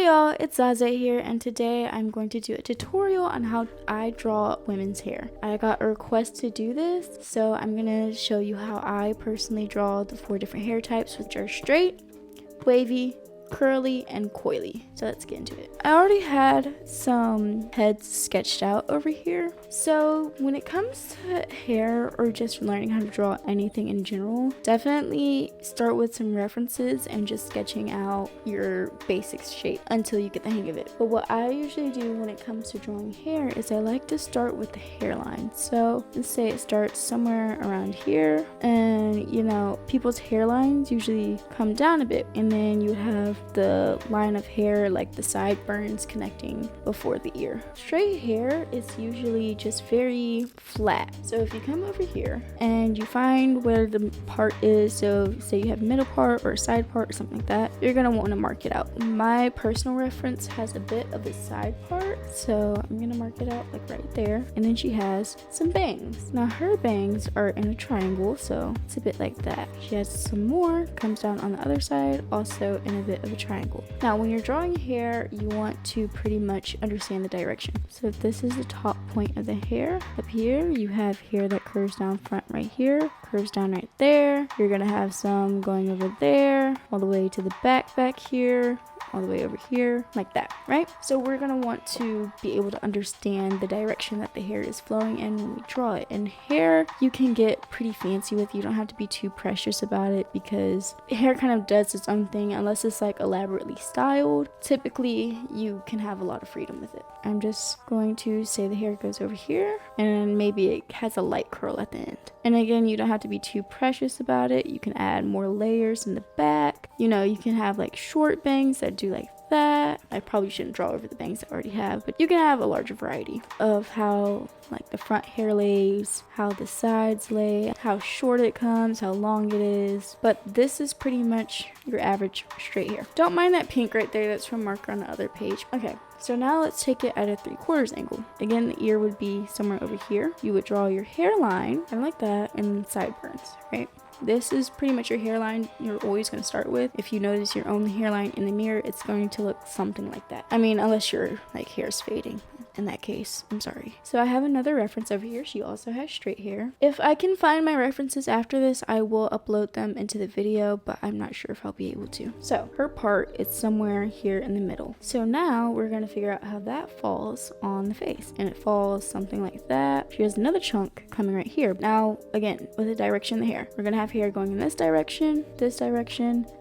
y'all, it's Zaze here, and today I'm going to do a tutorial on how I draw women's hair. I got a request to do this, so I'm gonna show you how I personally draw the 4 different hair types, which are straight, wavy, curly, and coily. So let's get into it. I already had some heads sketched out over here. So when it comes to hair or just learning how to draw anything in general, definitely start with some references and just sketching out your basic shape until you get the hang of it. But what I usually do when it comes to drawing hair is I like to start with the hairline. So let's say it starts somewhere around here, and you know, people's hairlines usually come down a bit, and then you have the line of hair like the sideburns connecting before the ear. Straight hair is usually just very flat. So if you come over here and you find where the part is, so say you have middle part or side part or something like that, you're gonna want to mark it out. My personal reference has a bit of a side part, so I'm gonna mark it out like right there. And then she has some bangs. Now her bangs are in a triangle, so it's a bit like that. She has some more, comes down on the other side, also in a bit of a triangle. Now when you're drawing hair, you want to pretty much understand the direction. So if this is the top point of the hair, up here you have hair that curves down front right here, curves down right there. You're gonna have some going over there, all the way to the back here, all the way over here, like that, right? So we're gonna want to be able to understand the direction that the hair is flowing in when we draw it. And hair, you can get pretty fancy with. You don't have to be too precious about it, because hair kind of does its own thing. Unless it's like elaborately styled, typically you can have a lot of freedom with it. I'm just going to say the hair goes over here, and maybe it has a light curl at the end. And again, you don't have to be too precious about it. You can add more layers in the back. You know, you can have like short bangs that do like that. I probably shouldn't draw over the bangs I already have, but you can have a larger variety of how like the front hair lays, how the sides lay, how short it comes, how long it is. But this is pretty much your average straight hair. Don't mind that pink right there, that's from marker on the other page. Okay, so now let's take it at a 3/4 angle. Again, the ear would be somewhere over here. You would draw your hairline kind of like that, and sideburns, right? This is pretty much your hairline you're always going to start with. If you notice your own hairline in the mirror, it's going to look something like that. I mean, unless your like hair's fading. In that case, I'm sorry. So I have another reference over here. She also has straight hair. If I can find my references after this, I will upload them into the video, but I'm not sure if I'll be able to. So her part is somewhere here in the middle. So now we're going to figure out how that falls on the face. And it falls something like that. She has another chunk coming right here. Now, again, with the direction of the hair, we're going to have hair going in this direction,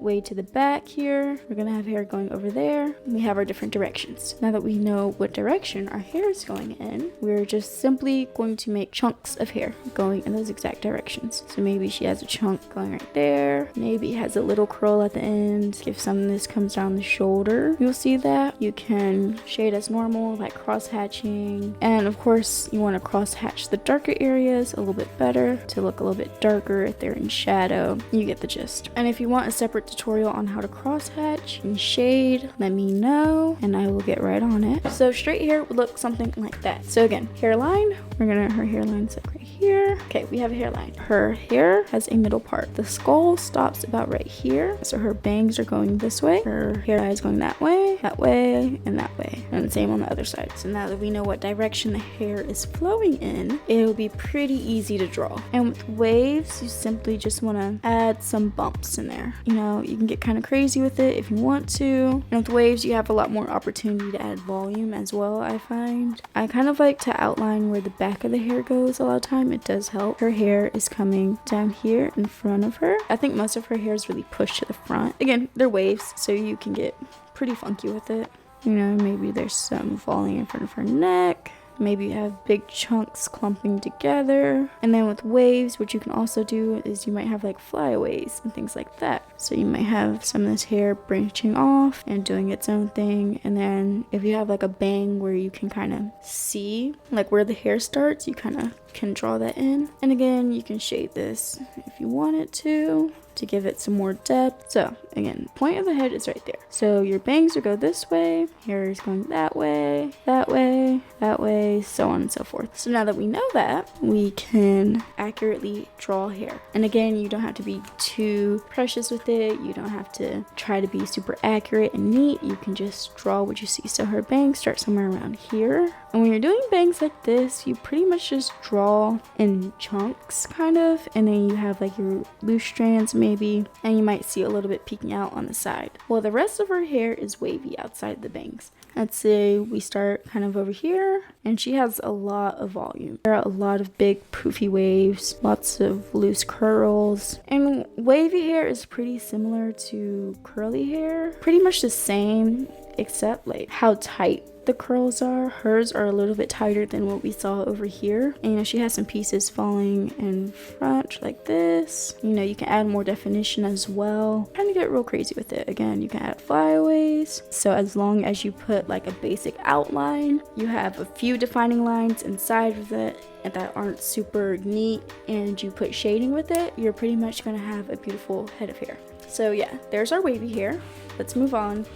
way to the back here. We're going to have hair going over there. And we have our different directions. Now that we know what direction our hair is going in, we're just simply going to make chunks of hair going in those exact directions. So maybe she has a chunk going right there, maybe has a little curl at the end. If some of this comes down the shoulder, you'll see that. You can shade as normal, like cross hatching, and of course you want to cross hatch the darker areas a little bit better to look a little bit darker if they're in shadow. You get the gist. And if you want a separate tutorial on how to cross hatch and shade, let me know and I will get right on it. So straight hair would look something like that. So again, hairline, her hairline's like right here. Okay, we have a hairline. Her hair has a middle part. The skull stops about right here. So her bangs are going this way. Her hair is going that way, and that way. And the same on the other side. So now that we know what direction the hair is flowing in, it'll be pretty easy to draw. And with waves, you simply just want to add some bumps in there. You know, you can get kind of crazy with it if you want to. And with waves, you have a lot more opportunity to add volume as well, I find. I kind of like to outline where the back of the hair goes a lot of time. It does help. Her hair is coming down here in front of her. I think most of her hair is really pushed to the front. Again, they're waves, so you can get pretty funky with it. You know, maybe there's some falling in front of her neck. Maybe you have big chunks clumping together. And then with waves, what you can also do is you might have like flyaways and things like that. So you might have some of this hair branching off and doing its own thing. And then if you have like a bang where you can kind of see like where the hair starts, you kind of can draw that in. And again, you can shade this if you wanted to to give it some more depth. So again, point of the head is right there. So your bangs will go this way, hair is going that way, that way, that way, so on and so forth. So now that we know that, we can accurately draw hair. And again, you don't have to be too precious with it. You don't have to try to be super accurate and neat. You can just draw what you see. So her bangs start somewhere around here. And when you're doing bangs like this, you pretty much just draw in chunks, kind of. And then you have like your loose strands maybe. And you might see a little bit peeking out on the side. Well, the rest of her hair is wavy outside the bangs. Let's say we start kind of over here, and she has a lot of volume. There are a lot of big poofy waves, lots of loose curls, and wavy hair is pretty similar to curly hair. Pretty much the same, except like how tight the curls are. Hers are a little bit tighter than what we saw over here. And, you know, she has some pieces falling in front like this. You know, you can add more definition as well. Kind of get real crazy with it. Again, you can add flyaways. So as long as you put like a basic outline, you have a few defining lines inside of it and that aren't super neat, and you put shading with it, you're pretty much gonna have a beautiful head of hair. So yeah, there's our wavy hair. Let's move on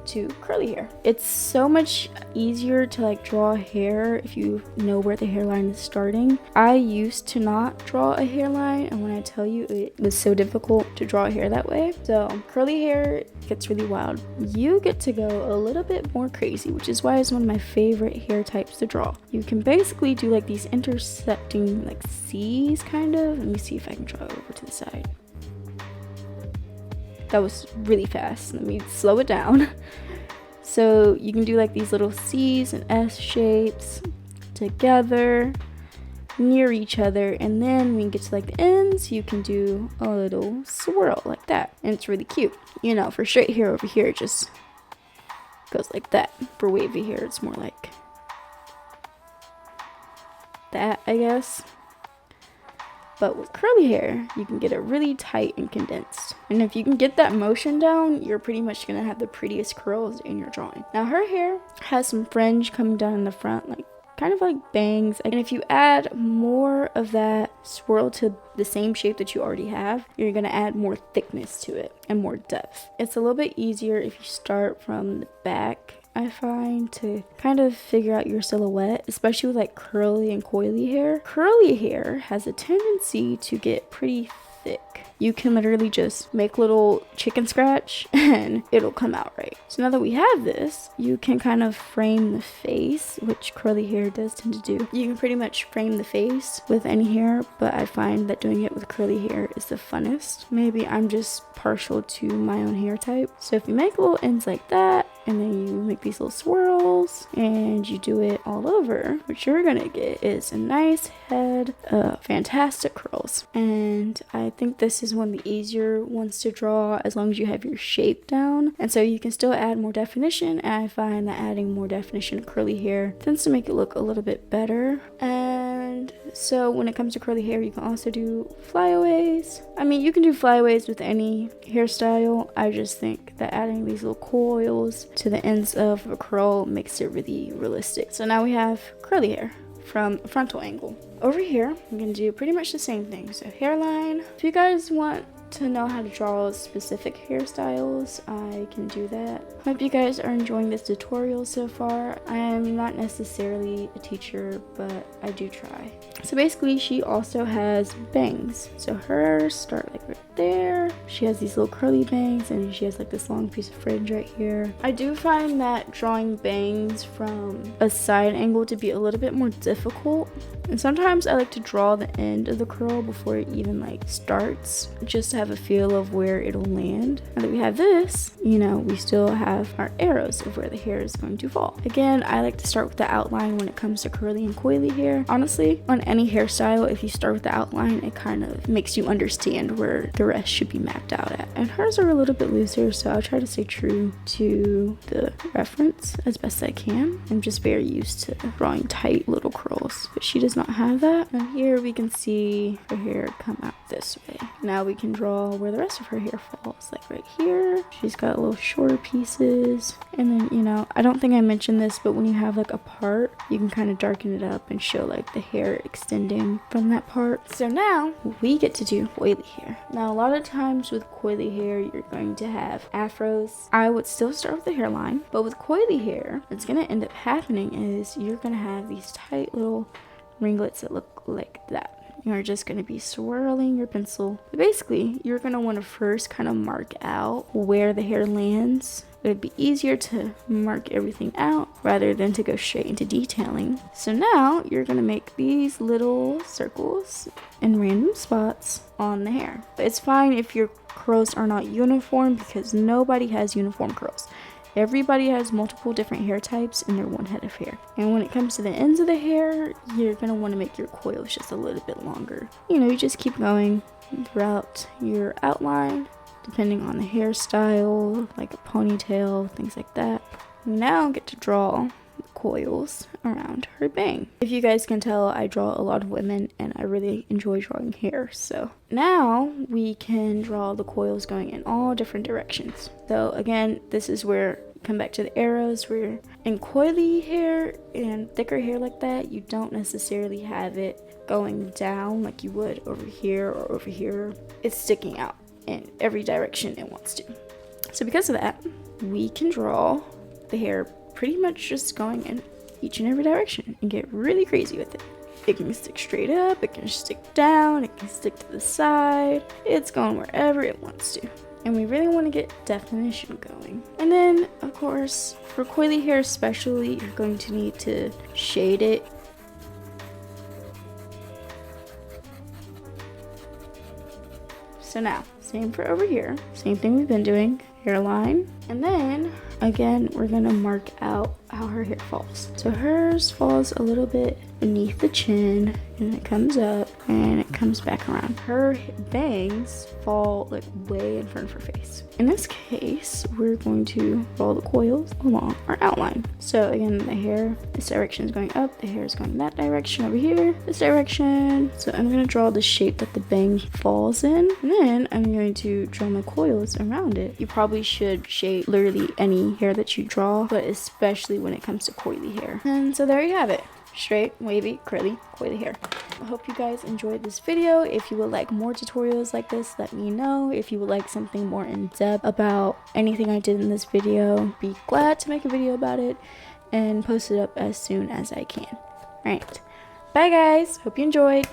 to curly hair. It's so much easier to like draw hair if you know where the hairline is starting. I used to not draw a hairline, and when I tell you, it was so difficult to draw hair that way. So curly hair gets really wild. You get to go a little bit more crazy, which is why it's one of my favorite hair types to draw. You can basically do like these intersecting like C's kind of. Let me see if I can draw it over to the side. That was really fast. Let me slow it down. So you can do like these little C's and S shapes together near each other, and then when you get to like the ends, you can do a little swirl like that, and it's really cute. You know, for straight hair over here, it just goes like that. For wavy hair, it's more like that, I guess. But with curly hair, you can get it really tight and condensed. And if you can get that motion down, you're pretty much gonna have the prettiest curls in your drawing. Now her hair has some fringe coming down in the front, like kind of like bangs. And if you add more of that swirl to the same shape that you already have, you're gonna add more thickness to it and more depth. It's a little bit easier if you start from the back, I find, to kind of figure out your silhouette, especially with like curly and coily hair. Curly hair has a tendency to get pretty thick. You can literally just make little chicken scratch and it'll come out right. So now that we have this, you can kind of frame the face, which curly hair does tend to do. You can pretty much frame the face with any hair, but I find that doing it with curly hair is the funnest. Maybe I'm just partial to my own hair type. So if you make little ends like that, and then you make these little swirls and you do it all over, what you're gonna get is a nice head of fantastic curls. And I think this is one of the easier ones to draw as long as you have your shape down. And so you can still add more definition, and I find that adding more definition to curly hair tends to make it look a little bit better. And so when it comes to curly hair, you can also do flyaways. I mean, you can do flyaways with any hairstyle. I just think that adding these little coils to the ends of a curl makes it really realistic. So now we have curly hair from a frontal angle. Over here, I'm gonna do pretty much the same thing. So hairline. If you guys want to know how to draw specific hairstyles, I can do that. Hope you guys are enjoying this tutorial so far. I am not necessarily a teacher, but I do try. So basically, she also has bangs. So hers start like right there. She has these little curly bangs, and she has like this long piece of fringe right here. I do find that drawing bangs from a side angle to be a little bit more difficult. And sometimes I like to draw the end of the curl before it even like starts, just to have a feel of where it'll land. Now that we have this, you know, we still have our arrows of where the hair is going to fall. Again, I like to start with the outline when it comes to curly and coily hair. Honestly, on any hairstyle, if you start with the outline, it kind of makes you understand where the rest should be mapped out at. And hers are a little bit looser, so I'll try to stay true to the reference as best I can. I'm just very used to drawing tight little curls, but she does not have that. And here we can see her hair come out this way. Now we can draw where the rest of her hair falls, like right here. She's got little shorter pieces. And then, you know, I don't think I mentioned this, but when you have like a part, you can kind of darken it up and show like the hair extending from that part. So now we get to do oily hair. Now lot of times with coily hair, you're going to have afros. I would still start with the hairline, but with coily hair, what's gonna end up happening is you're gonna have these tight little ringlets that look like that. You're just going to be swirling your pencil. But basically, you're going to want to first kind of mark out where the hair lands. It would be easier to mark everything out rather than to go straight into detailing. So now you're going to make these little circles in random spots on the hair. But it's fine if your curls are not uniform, because nobody has uniform curls. Everybody has multiple different hair types in their one head of hair. And when it comes to the ends of the hair, you're going to want to make your coils just a little bit longer. You just keep going throughout your outline, depending on the hairstyle, like a ponytail, things like that. We now get to draw the coils around her bang. If you guys can tell, I draw a lot of women and I really enjoy drawing hair. So now we can draw the coils going in all different directions. So again, this is where come back to the arrows, where in coily hair and thicker hair like that, you don't necessarily have it going down like you would over here or over here. It's sticking out in every direction it wants to. So because of that, we can draw the hair pretty much just going in each and every direction and get really crazy with it. It can stick straight up, it can stick down, it can stick to the side. It's going wherever it wants to. And we really want to get definition going. And then, of course, for coily hair especially, you're going to need to shade it. So now, same for over here. Same thing we've been doing. Hairline. And then, again, we're going to mark out how her hair falls. So hers falls a little bit beneath the chin, and it comes up and it comes back around. Her bangs fall like way in front of her face. In this case, we're going to draw the coils along our outline. So again, the hair, this direction is going up, the hair is going that direction over here, this direction. So I'm going to draw the shape that the bang falls in, and then I'm going to draw my coils around it. You probably should shade literally any hair that you draw, but especially when it comes to coily hair. And so there you have it. Straight, wavy, curly, coily hair. I hope you guys enjoyed this video. If you would like more tutorials like this, let me know. If you would like something more in depth about anything I did in this video, be glad to make a video about it and post it up as soon as I can. Alright, bye guys, hope you enjoyed.